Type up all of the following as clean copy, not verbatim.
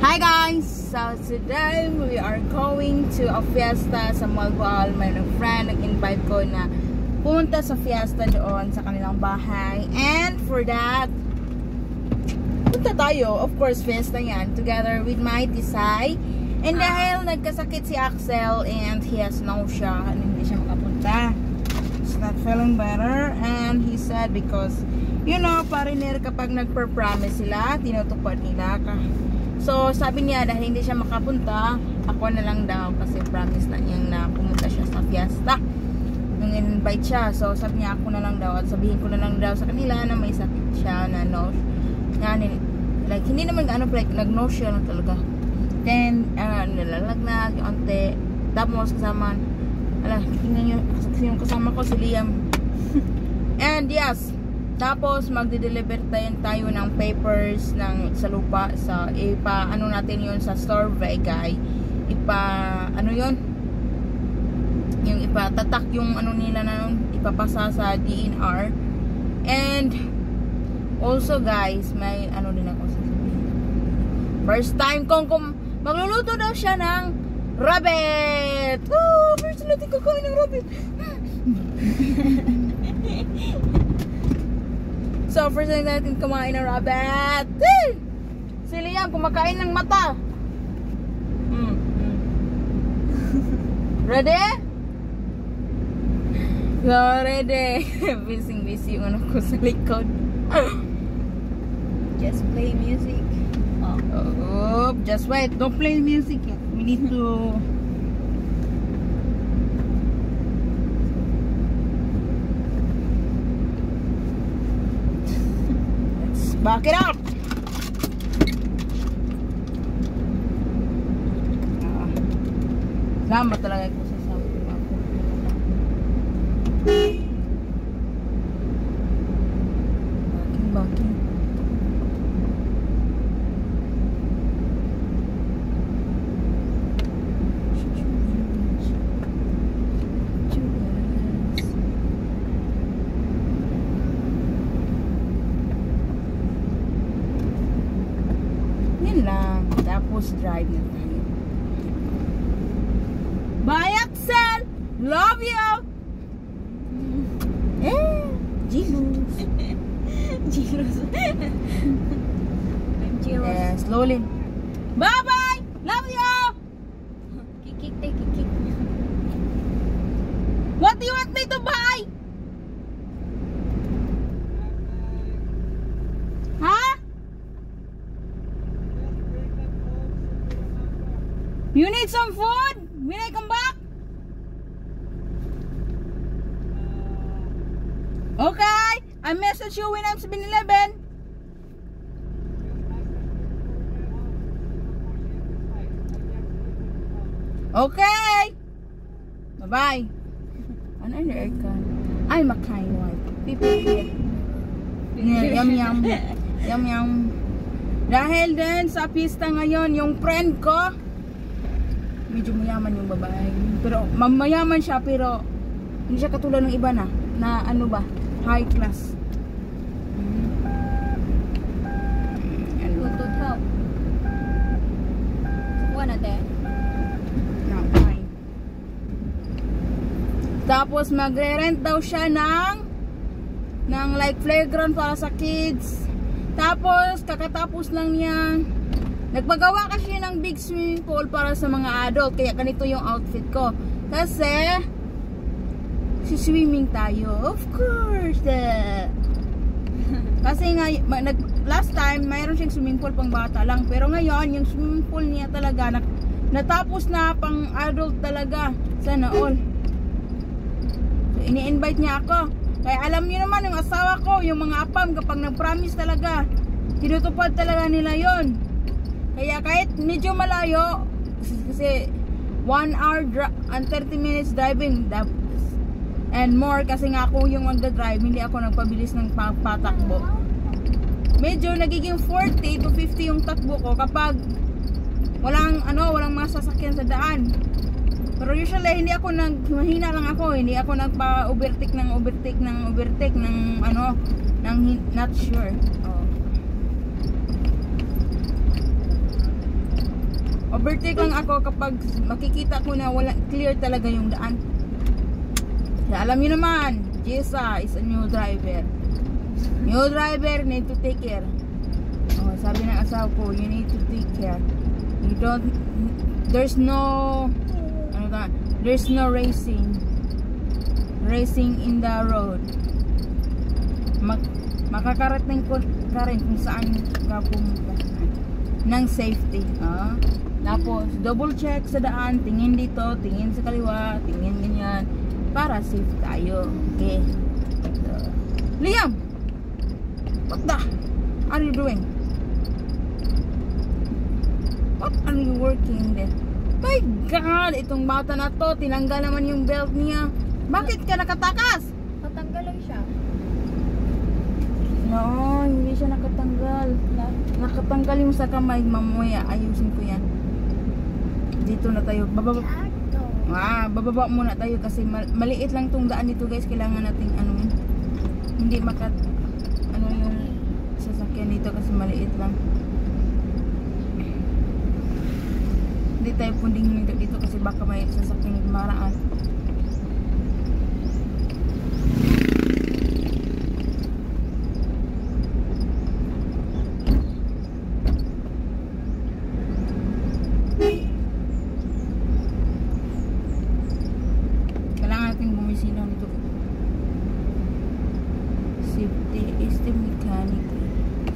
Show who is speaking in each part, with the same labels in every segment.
Speaker 1: Hi guys! So today we are going to a fiesta sa Malgual. May friend nag-invite ko na punta sa fiesta doon sa kanilang bahay. And for that, punta tayo. Of course, fiesta yan. Together with my Tisay. And dahil nagkasakit si Axel and he has nausea, hindi siya makapunta. He's not feeling better. And he said because, you know, pariner kapag nagper-promise sila, tinutupad nila ka. So, sabi niya dahil hindi siya makapunta, ako na lang daw kasi promise na niyang na pumunta siya sa fiesta. Nung invite siya. So, sabi niya ako na lang daw at sabihin ko na lang daw sa kanila na may sakit siya na no. Like, hindi naman like, nag-no siya na talaga. Then, nilalagnat yung ante. Tapos kasama, tingnan niyo, yung kasama ko si Liam. And yes, tapos magde-deliver tayo ng papers sa lupa sa ano natin yun sa store guy. Ano yun? Yung ipatatak yung ano nila na nun, ipapasa sa DNR. And also guys, may ano din ako sasabihin. First time kong magluluto daw siya ng rabbit. First time natin kakain ng rabbit. So, first time natin kumain ng rabbit. Si Liam, kumakain ng mata. Ready? So, ready. Busy yung ano ko sa likod.
Speaker 2: Just play music.
Speaker 1: Oh, just wait. Don't play music yet. We need to... Back it up. Salamat talaga ko sa sabi ko. Backing. Lang. Tapos drive na tayo. Bye Axel! Love you! Jesus!
Speaker 2: Jesus. I'm jealous.
Speaker 1: Yeah, slowly. Bye bye! Love you!
Speaker 2: Kick.
Speaker 1: What do you want me to buy? You need some food when I come back? Okay, I message you when I'm 7-Eleven. Okay. Bye-bye. Ano yung aircon? Ay, makain wife. People here. Yum. Dahil din sa pista ngayon, yung friend ko, medyo mayaman yung babae. Pero mayaman siya pero hindi siya katulad ng iba na ano ba, high class.
Speaker 2: What to help? Kuha natin.
Speaker 1: No, fine. Tapos magre-rent daw siya ng like playground para sa kids. Tapos kakatapos lang niya nagpagawa kasi ng big swimming pool para sa mga adult. Kaya ganito yung outfit ko. Kasi swimming tayo. Of course. Kasi nga last time mayroon siyang swimming pool pang bata lang. Pero ngayon yung swimming pool niya talaga natapos na pang adult talaga. Sana all. So, ini-invite niya ako. Kaya alam niyo naman yung asawa ko, yung mga apam kapag nag-promise talaga, tinutupad talaga nila yon. Kaya kahit medyo malayo, kasi 1 hour and 30 minutes driving and more, kasi nga ako yung magdadrive, hindi ako nagpabilis ng patakbo. Medyo nagiging 40 to 50 yung takbo ko kapag walang mga sasakyan sa daan. Pero usually hindi ako mahina lang ako, hindi ako nagpa-overtake ng not sure. overtake lang ako kapag makikita ko na wala clear talaga yung daan. Kaya alam niyo naman, Jessa is a new driver. New driver need to take care. Oh, sabi ng asawa ko, you need to take care. You don't, there's no racing in the road. Makakarating ka rin kung saan ka pumunta ng safety. Tapos double check sa daan, tingin dito, tingin sa kaliwa, tingin ganyan para safe tayo. Okay, so, Liam, what the are you doing? What are you working there? My God, itong bata na to, tinanggal naman yung belt niya. Bakit ka nakatakas?
Speaker 2: Patanggal lang siya.
Speaker 1: No, hindi siya nakatanggal. Nakatanggal yung sa kamay. Mamaya, ayusin ko yan. Dito na tayo. Bababa muna tayo kasi maliit lang tong daan dito guys. Kailangan nating anuin. Hindi yung sasakyan dito kasi maliit lang. Hindi tayo pwedeng huminto dito kasi baka may sasakyan maraan. Kailangan natin bumisinaw nito. Safety is the mechanic.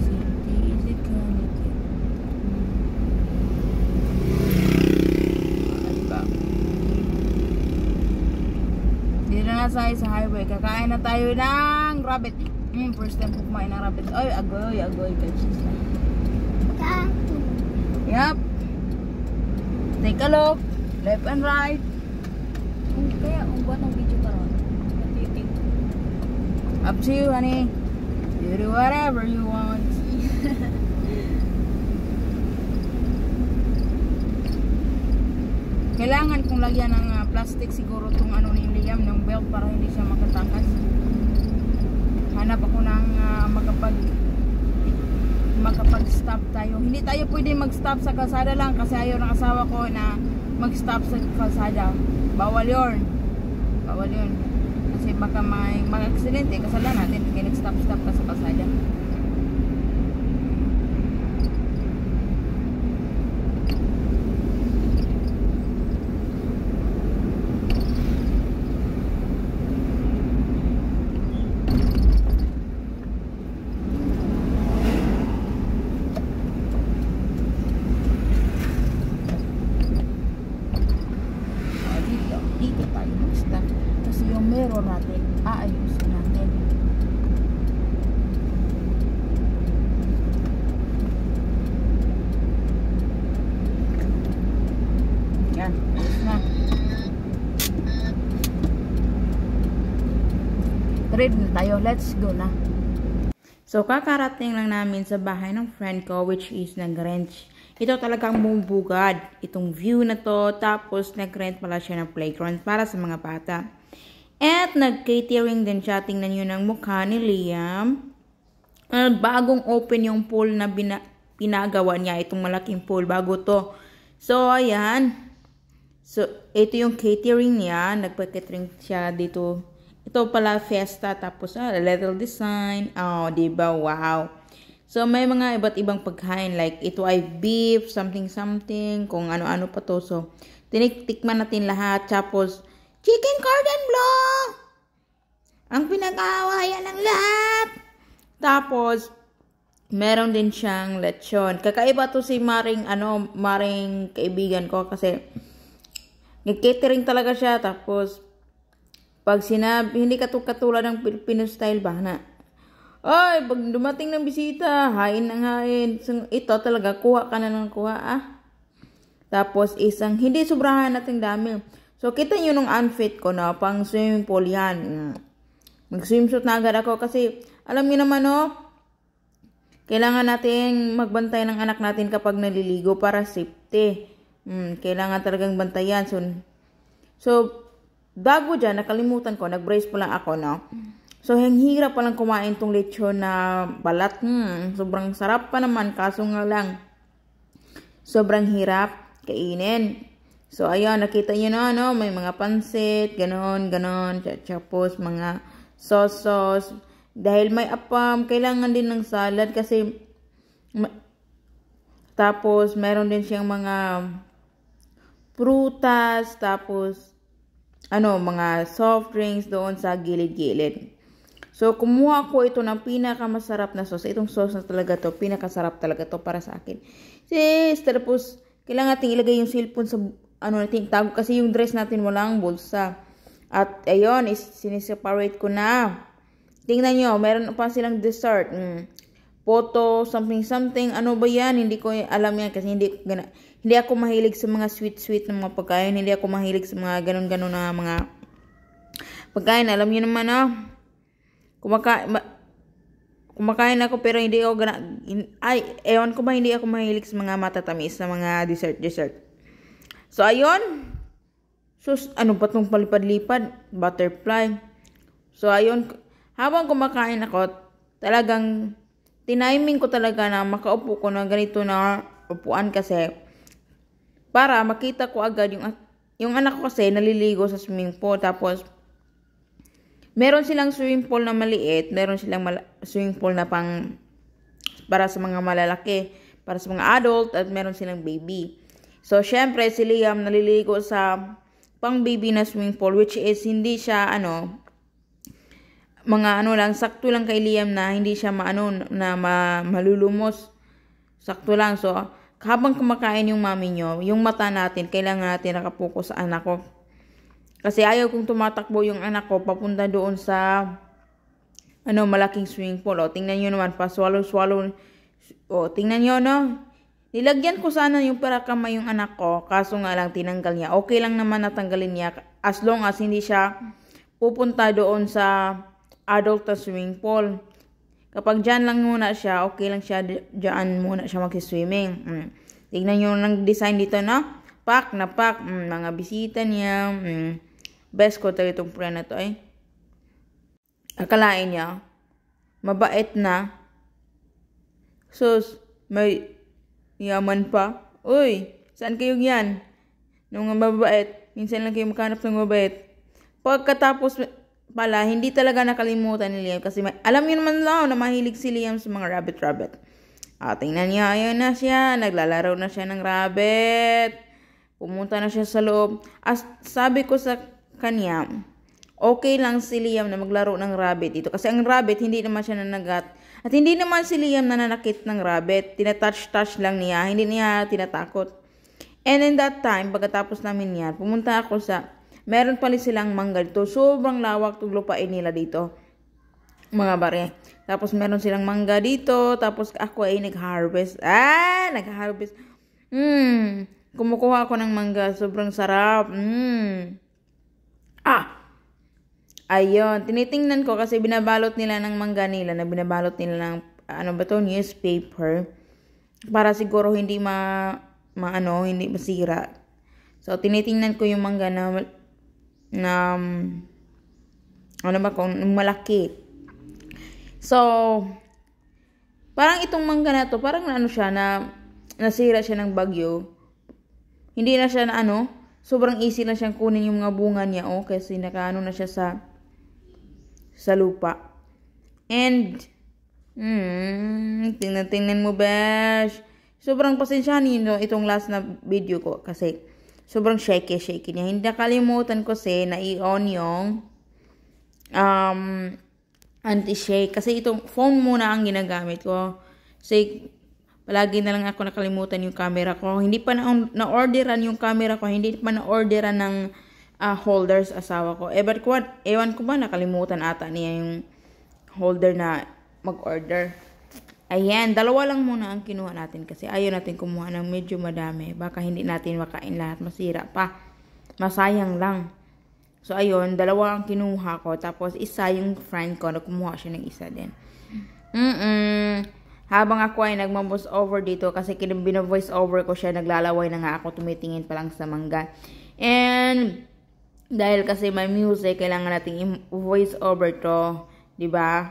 Speaker 1: Safety is the mechanic. Dito na tayo sa highway. Kakain na tayo ng rabbit. First time ko kumain ng rabbit. Ay, agoy. Kachis na. Yup. Take a look. Left and right.
Speaker 2: Kaya, buat ng video ka ron.
Speaker 1: Up to you, honey. You do whatever you want. Kailangan kong lagyan ng plastic siguro itong ano ni Liam, ng belt para hindi siya makatakas. Hanap ako ng makapag-stop tayo. Hindi tayo pwede mag-stop sa kalsada lang kasi ayaw ng asawa ko na mag-stop sa kalsada. Bawal yun. Kasi baka may mag-aksidente, kasalanan natin kaya nag-stop ka sa kalsada. Dito tayo mag-stop kasi yung mirror natin aayusin natin. Yan, ayos na. Ready na tayo, let's go na. So kakarating lang namin sa bahay ng friend ko which is nag-rent. Ito talagang bumubugad, itong view na to, tapos nag-rent pala siya ng playground para sa mga bata. At nag-catering din siya, tingnan nyo ng mukha ni Liam. Bagong open yung pool na pinagawa niya, itong malaking pool, bago to. So, ayan. So, ito yung catering niya, nagpa-catering siya dito. Ito pala fiesta, tapos little design, diba, wow. So, may mga iba't ibang pagkain. Like, ito ay beef, something, kung ano-ano pa to. So, tiniktikman natin lahat. Tapos, chicken cordon bleu! Ang pinag-aawayan ng lahat! Tapos, meron din siyang lechon. Kakaiba to si Maring kaibigan ko. Kasi, nag-catering talaga siya. Tapos, pag sinabi, hindi katulad ng Filipino style ba na? Ay, pag dumating ng bisita, hain ng hain. So, ito talaga, kuha ka na ng kuha, Tapos, isang, hindi sobrahan nating dami. So, kita nyo nung outfit ko na, pang swimming pool yan. Mag-swimsuit na agad ako kasi, alam niyo naman, kailangan natin magbantay ng anak natin kapag naliligo para safety. Kailangan talagang bantayan. So, bago dyan, nakalimutan ko, nag-brace po lang ako, So, ang hirap palang kumain tong lechon na balat. Sobrang sarap pa naman, kaso nga lang, sobrang hirap. kainin. So, ayun, nakita nyo na, no? May mga pansit, ganon. Tapos, mga sauce. Dahil may apam, kailangan din ng salad kasi tapos, meron din siyang mga prutas, tapos, mga soft drinks doon sa gilid-gilid. So, kumuha ko ito ng pinakamasarap na sauce. Itong sauce na talaga to, pinakasarap talaga to para sa akin. Tapos, kailangan natin ilagay yung cellphone sa, natin tago kasi yung dress natin walang bulsa. At, ayun, siniseparate ko na. Tingnan nyo, meron pa silang dessert. Photo, something. Ano ba yan? Hindi ko alam yan kasi hindi ako mahilig sa mga sweet na mga pagkain. Hindi ako mahilig sa mga ganon na mga pagkain. Alam niyo naman, kumakain ako pero hindi ako ewan ko ba, hindi ako mahilig sa mga matatamis na mga dessert. So, ayun. So, ano ba itong palipad-lipad? Butterfly. So, ayun. Habang kumakain ako, talagang tiniming ko talaga na makaupo ko na ganito na upuan kasi para makita ko agad yung anak ko kasi naliligo sa swimming pool. Tapos, meron silang swimming pool na maliit, meron silang swimming pool na para sa mga malalaki, para sa mga adult, at meron silang baby. So, syempre, si Liam naliligo sa pang baby na swimming pool, which is hindi siya, sakto lang kay Liam na hindi siya malulumos. Sakto lang. So, habang kumakain yung mami nyo, yung mata natin, kailangan natin nakapokus sa anak ko. Kasi ayaw kong tumatakbo yung anak ko papunta doon sa malaking swimming pool. Tingnan nyo naman, swallow. Tingnan nyo, nilagyan ko sana yung parakamay yung anak ko, kaso nga lang tinanggal niya. Okay lang naman natanggalin niya as long as hindi siya pupunta doon sa adult na swimming pool. Kapag dyan lang muna siya, okay lang siya, dyan muna siya mag-swimming. Tingnan nyo ng design dito, Pack na pack. Mga bisita niya. Best ko talaga itong friend na to, Akalain niya, mabait na. Sus, may yaman pa. Uy, saan kayo yan? Nung mabait, minsan lang kayo makahanap ng mabait. Pagkatapos pala, hindi talaga nakalimutan ni Liam kasi alam niyo naman na mahilig si Liam sa mga rabbit. Tingnan niya, ayun na siya, naglalaro na siya ng rabbit. Pumunta na siya sa loob. Sabi ko sa kanya, okay lang si Liam na maglaro ng rabbit dito. Kasi ang rabbit, hindi naman siya nanagat. At hindi naman si Liam nananakit ng rabbit. Tinatouch lang niya. Hindi niya tinatakot. And in that time, pagkatapos namin yan, pumunta ako meron pala silang mangga dito. Sobrang lawak itong lupain nila dito. Mga bare. Tapos meron silang mangga dito. Tapos ako ay nag-harvest. Nag-harvest. Kumukuha ako ng mangga. Sobrang sarap. Ayun. Tinitingnan ko kasi binabalot nila ng mangga nila. Binabalot nila ng, newspaper. Para siguro hindi hindi masira. So, tinitingnan ko yung mangga kung malaki. So, parang itong mangga na to, parang nasira siya ng bagyo. Hindi na siya sobrang easy na siyang kunin yung mga bunga niya, kasi nakaano na siya sa lupa. And, tingnan mo, besh. Sobrang pasensyahan nyo itong last na video ko kasi sobrang shaky niya. Hindi nakalimutan ko na i-on yung anti-shake. Kasi itong phone muna ang ginagamit ko. Kasi palagi na lang ako nakalimutan yung camera ko. Hindi pa na-orderan yung camera ko. Hindi pa na-orderan ng holders asawa ko. Ewan ko ba nakalimutan ata niya yung holder na mag-order. Ayan, 2 lang muna ang kinuha natin kasi ayaw natin kumuha ng medyo madami. Baka hindi natin makain lahat, masira pa. Masayang lang. So, ayun, 2 ang kinuha ko. Tapos, isa yung friend ko na kumuha siya ng isa din. Habang ako ay nagma-voice over dito kasi bina-voice over ko siya, naglalaway na nga ako, tumitingin pa lang sa mangga. And, dahil kasi may music, kailangan natin i-voice over to. Diba?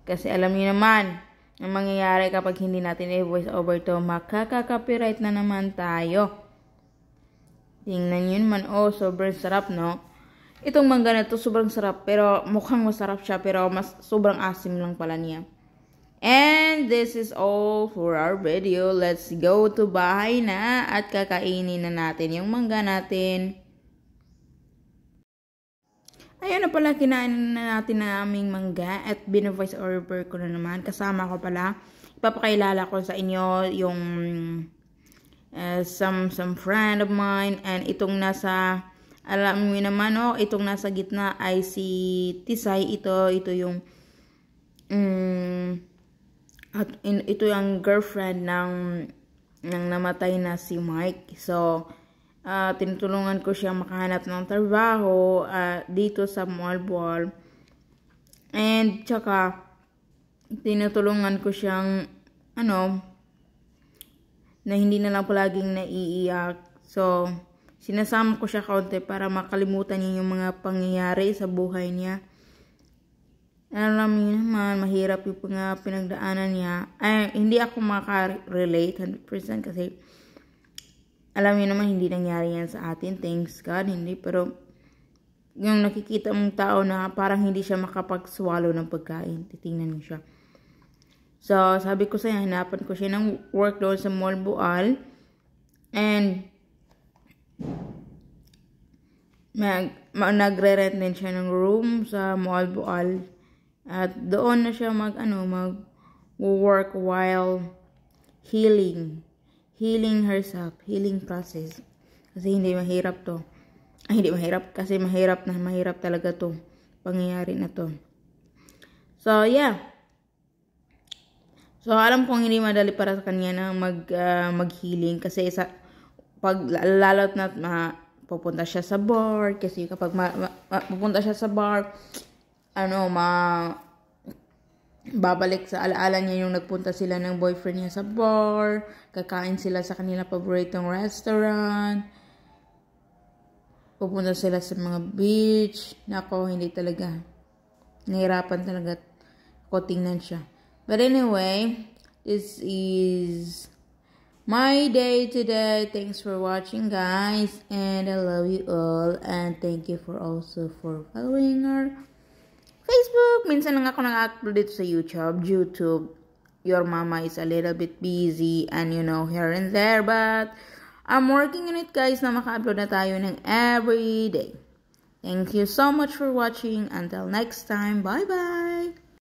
Speaker 1: Kasi alam niyo naman, ang mangyayari kapag hindi natin i-voice over to, makaka-copyright na naman tayo. Tingnan yun man, oh, sobrang sarap, no? Itong mangga na to, sobrang sarap, pero mukhang masarap siya, pero sobrang asim lang pala niya. And this is all for our video. Let's go to bahay na at kakainin na natin yung mangga natin. Ayun na pala, kinain na natin na aming mangga at bina-voice over ko na naman. Kasama ko pala, ipapakilala ko sa inyo yung some friend of mine, and itong nasa, alam mo naman, oh, itong nasa gitna ay si Tisay. Ito yung at ito yung girlfriend ng namatay na si Mike. So tinutulungan ko siya makahanap ng trabaho dito sa Malboal. And tsaka tinutulungan ko siyang na hindi na lang palaging naiiyak. So sinasama ko siya kaunti para makalimutan niya yung mga pangyayari sa buhay niya. Alam niyo naman, mahirap yung pinagdaanan niya. Hindi ako makarelate 100% kasi alam niyo naman, hindi nangyari yan sa atin. Thanks God, hindi. Pero yung nakikita mong tao na parang hindi siya makapag-swallow ng pagkain. Titingnan mo siya. So, sabi ko sa'yo, hanapan ko siya ng work doon sa Malboal. And nagre-rent din siya ng room sa Malboal. At doon na siya mag-work while healing herself, healing process. Kasi hindi mahirap to. Hindi mahirap kasi mahirap talaga to pangyayari na to. So, yeah. So, alam kong hindi madali para sa kanya na mag-healing kasi pag lalo't na pupunta siya sa bar, kasi kapag pupunta siya sa bar, babalik sa alaala niya yung nagpunta sila ng boyfriend niya sa bar, kakain sila sa kanila paboritong restaurant, pupunta sila sa mga beach. Nako, hindi talaga. Nahirapan talaga ako tingnan siya. But anyway, this is my day today. Thanks for watching, guys, and I love you all, and thank you for following our Facebook. Minsan lang ako nag-upload dito sa YouTube. Your mama is a little bit busy and here and there. But I'm working on it, guys, na maka-upload na tayo ng every day. Thank you so much for watching. Until next time. Bye-bye.